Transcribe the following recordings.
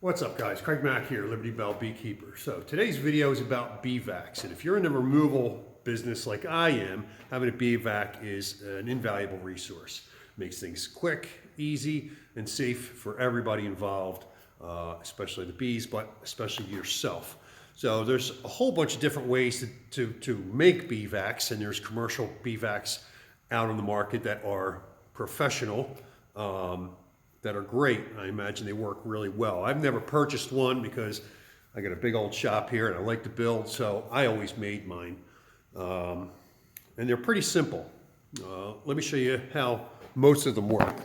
What's up, guys? Craig Mack here, Liberty Bell Beekeeper. So today's video is about bee vacs, and if you're in the removal business like I am, having a bee vac is an invaluable resource. Makes things quick, easy, and safe for everybody involved, especially the bees, but especially yourself. So there's a whole bunch of different ways to make bee vacs, and there's commercial bee vacs out on the market that are professional. That are great. I imagine they work really well. I've never purchased one because I got a big old shop here and I like to build, so I always made mine. And they're pretty simple. Let me show you how most of them work.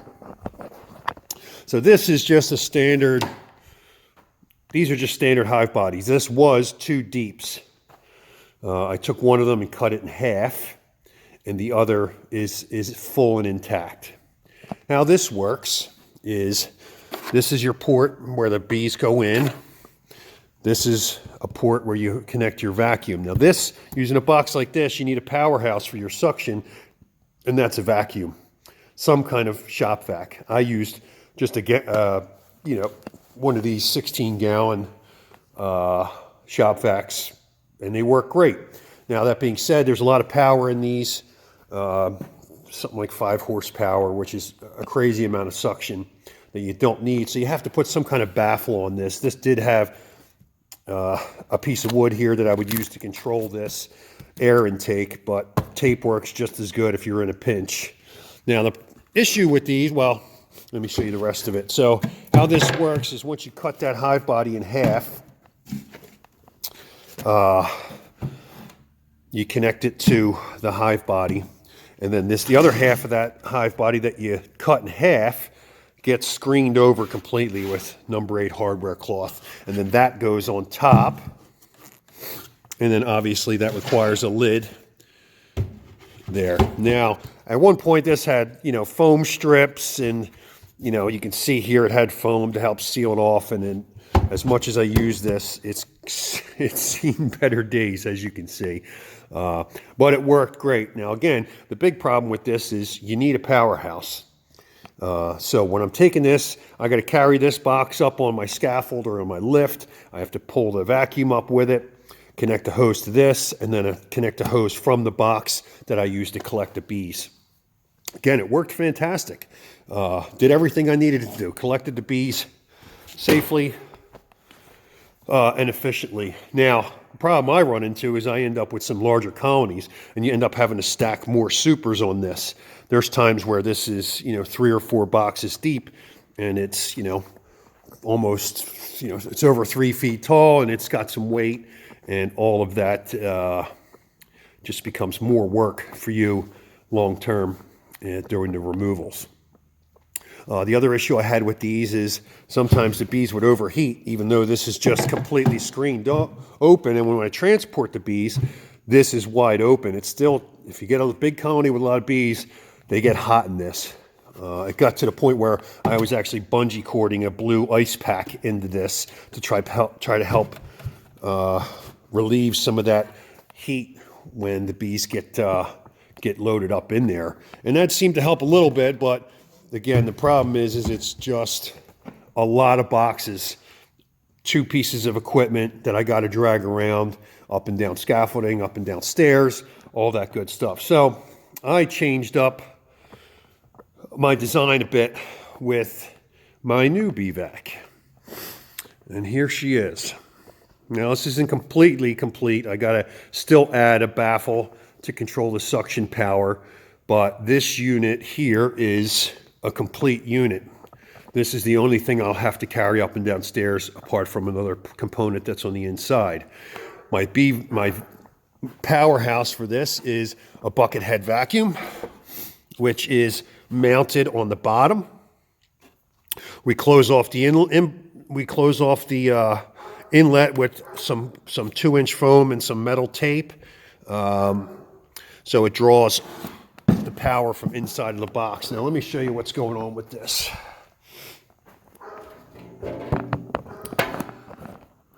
So this is just a standard, these are just standard hive bodies. This was 2 deeps. I took one of them and cut it in half, and the other is full and intact. How this works is this is your port where the bees go in. This is a port where you connect your vacuum. Now this, using a box like this, you need a powerhouse for your suction, and that's a vacuum. Some kind of shop vac. I used just a one of these 16-gallon shop vacs, and they work great. Now that being said, there's a lot of power in these, something like 5 horsepower, which is a crazy amount of suction that you don't need. So you have to put some kind of baffle on this. This did have a piece of wood here that I would use to control this air intake, but tape works just as good if you're in a pinch. Now the issue with these, well, let me show you the rest of it. So how this works is once you cut that hive body in half, you connect it to the hive body, and then the other half of that hive body that you cut in half gets screened over completely with number 8 hardware cloth, and then that goes on top, and then obviously that requires a lid there. Now at one point this had foam strips, and you can see here it had foam to help seal it off, and then as much as I use this, it's seen better days, as you can see, but it worked great. Now again, the big problem with this is you need a powerhouse. So when I'm taking this, I got to carry this box up on my scaffold or on my lift. I have to pull the vacuum up with it, connect the hose to this, and then connect the hose from the box that I use to collect the bees. Again, it worked fantastic. Did everything I needed to do. Collected the bees safely and efficiently. Now, the problem I run into is I end up with some larger colonies, and you end up having to stack more supers on this. There's times where this is, 3 or 4 boxes deep, and it's, almost, it's over 3 feet tall, and it's got some weight, and all of that just becomes more work for you long term during the removals. The other issue I had with these is sometimes the bees would overheat, even though this is just completely screened open. And when I transport the bees, this is wide open. It's still, if you get a big colony with a lot of bees, they get hot in this. It got to the point where I was actually bungee cording a blue ice pack into this to try to help relieve some of that heat when the bees get loaded up in there. And that seemed to help a little bit, but again, the problem is it's just a lot of boxes, 2 pieces of equipment that I got to drag around, up and down scaffolding, up and down stairs, all that good stuff. So I changed up my design a bit with my new bee vac. And here she is. Now this isn't completely complete. I got to still add a baffle to control the suction power, but this unit here is a complete unit. This is the only thing I'll have to carry up and down stairs apart from another component that's on the inside. My powerhouse for this is a bucket head vacuum, which is mounted on the bottom. We close off the inlet with some 2-inch foam and some metal tape, so it draws the power from inside of the box. Now let me show you what's going on with this.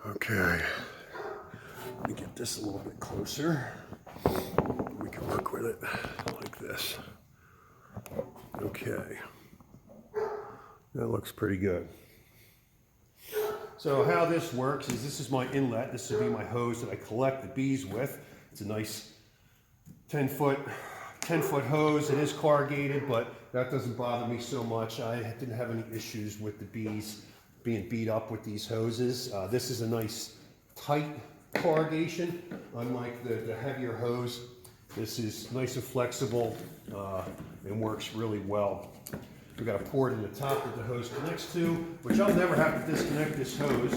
Okay, let me get this a little bit closer. We can work with it like this. Okay, that looks pretty good. So how this works is this is my inlet. This would be my hose that I collect the bees with. It's a nice 10-foot hose. It is corrugated, but that doesn't bother me so much. I didn't have any issues with the bees being beat up with these hoses. This is a nice tight corrugation, unlike the heavier hose. This is nice and flexible and works really well. We've got a port in the top that the hose connects to, which I'll never have to disconnect this hose,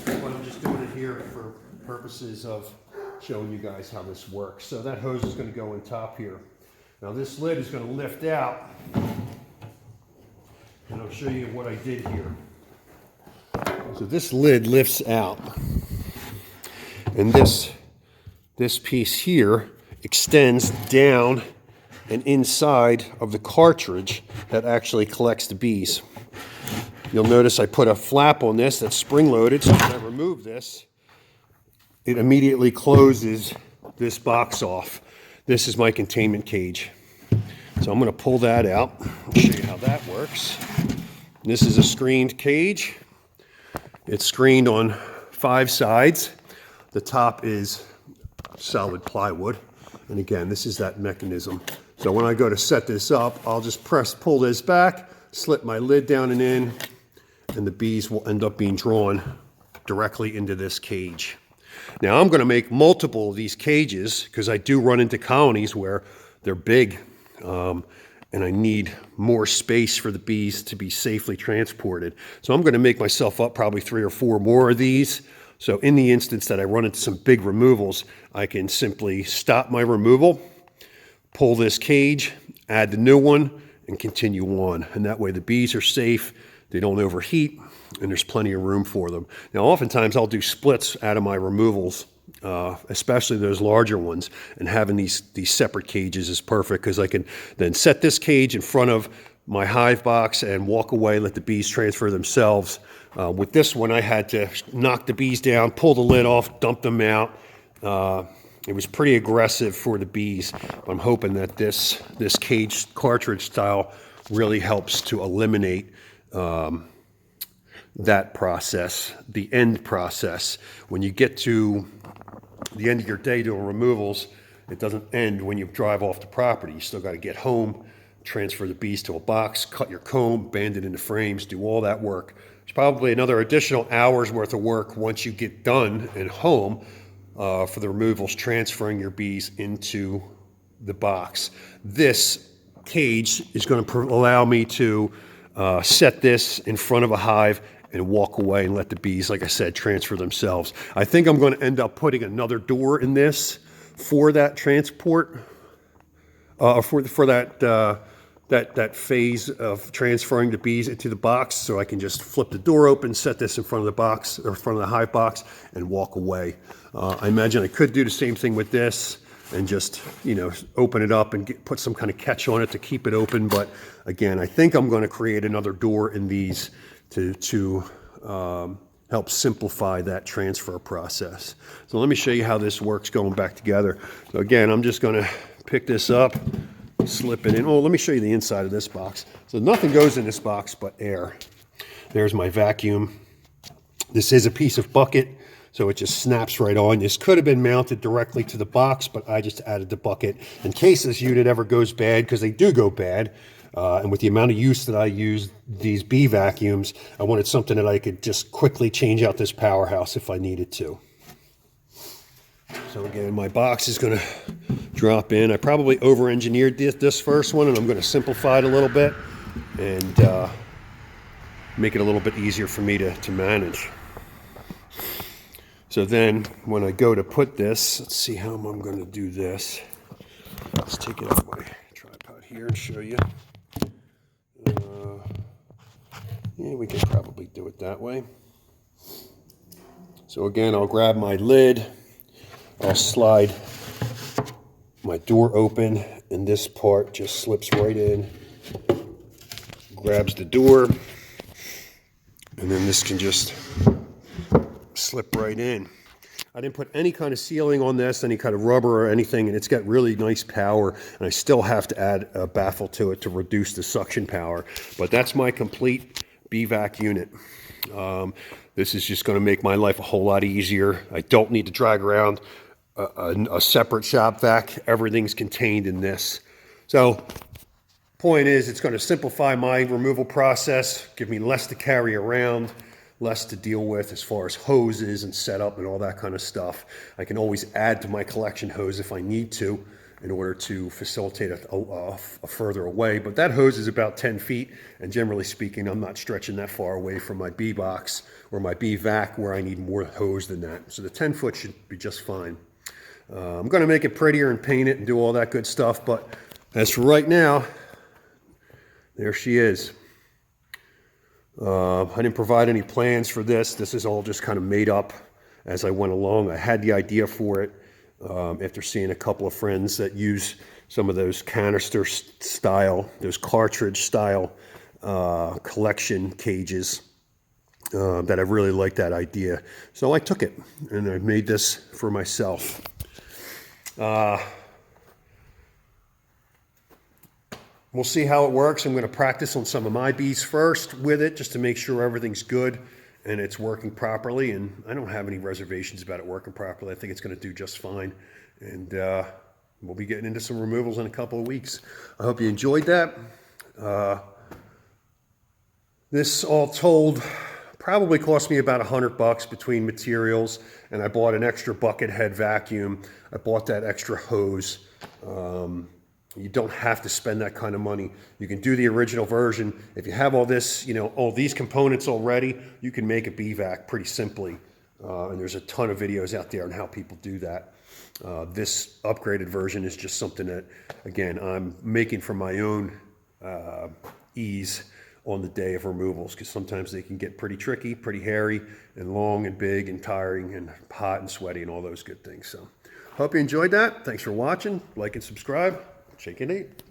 but I'm just doing it here for purposes of showing you guys how this works. So that hose is going to go in top here. Now this lid is going to lift out, and I'll show you what I did here. So this lid lifts out, and this piece here extends down and inside of the cartridge that actually collects the bees. You'll notice I put a flap on this that's spring-loaded, so when I remove this, it immediately closes this box off. This is my containment cage. So I'm going to pull that out and show you how that works. This is a screened cage. It's screened on 5 sides. The top is solid plywood. And again, this is that mechanism. So when I go to set this up, I'll just pull this back, slip my lid down and in, and the bees will end up being drawn directly into this cage. Now I'm going to make multiple of these cages because I do run into colonies where they're big and I need more space for the bees to be safely transported. So I'm going to make myself up probably 3 or 4 more of these. So in the instance that I run into some big removals, I can simply stop my removal, pull this cage, add the new one, and continue on. And that way the bees are safe, they don't overheat, and there's plenty of room for them. Now oftentimes I'll do splits out of my removals, especially those larger ones, and having these separate cages is perfect because I can then set this cage in front of my hive box and walk away, let the bees transfer themselves. With this one, I had to knock the bees down, pull the lid off, dump them out. It was pretty aggressive for the bees. I'm hoping that this cage cartridge style really helps to eliminate that process, the end process. When you get to the end of your day doing removals, it doesn't end when you drive off the property. You still got to get home, transfer the bees to a box, cut your comb, band it into frames, do all that work. It's probably another additional hour's worth of work once you get done and home for the removals, transferring your bees into the box. This cage is going to allow me to set this in front of a hive and walk away and let the bees, like I said, transfer themselves. I think I'm going to end up putting another door in this for that transport, for that phase of transferring the bees into the box, so I can just flip the door open, set this in front of the box or in front of the hive box, and walk away. I imagine I could do the same thing with this and just, open it up and put some kind of catch on it to keep it open. But again, I think I'm going to create another door in these to help simplify that transfer process. So let me show you how this works going back together. So again, I'm just going to pick this up, slip it in. Oh, let me show you the inside of this box. So nothing goes in this box but air. There's my vacuum. This is a piece of bucket, so it just snaps right on. This could have been mounted directly to the box, but I just added the bucket in case this unit ever goes bad, because they do go bad. And with the amount of use that I use these bee vacuums, I wanted something that I could just quickly change out this powerhouse if I needed to. So again, my box is going to drop in. I probably over-engineered this first one, and I'm going to simplify it a little bit and make it a little bit easier for me to manage. So then when I go to put this, let's see how I'm going to do this. Let's take it off my tripod here and show you. Yeah, we can probably do it that way. So again, I'll grab my lid, I'll slide my door open, and this part just slips right in, grabs the door, and then this can just slip right in. I didn't put any kind of sealing on this, any kind of rubber or anything, and it's got really nice power, and I still have to add a baffle to it to reduce the suction power. But that's my complete BVAC unit. This is just going to make my life a whole lot easier. I don't need to drag around a separate shop vac. Everything's contained in this. So point is, it's going to simplify my removal process, give me less to carry around, less to deal with as far as hoses and setup and all that kind of stuff. I can always add to my collection hose if I need to in order to facilitate a further away. But that hose is about 10 feet, and generally speaking, I'm not stretching that far away from my B box or my B vac where I need more hose than that. So the 10 foot should be just fine. I'm going to make it prettier and paint it and do all that good stuff, but as for right now, there she is. I didn't provide any plans for this. This is all just kind of made up as I went along. I had the idea for it after seeing a couple of friends that use some of those canister style, those cartridge style collection cages that I really liked that idea. So I took it and I made this for myself. We'll see how it works. I'm going to practice on some of my bees first with it just to make sure everything's good and it's working properly. And I don't have any reservations about it working properly. I think it's going to do just fine. And we'll be getting into some removals in a couple of weeks. I hope you enjoyed that. This all told probably cost me about $100 between materials, and I bought an extra bucket head vacuum. I bought that extra hose. You don't have to spend that kind of money. You can do the original version. If you have all this, all these components already, you can make a BVAC pretty simply. And there's a ton of videos out there on how people do that. This upgraded version is just something that, again, I'm making for my own ease on the day of removals, because sometimes they can get pretty tricky, pretty hairy, and long and big and tiring and hot and sweaty and all those good things. So hope you enjoyed that. Thanks for watching. Like and subscribe. Shake and eat.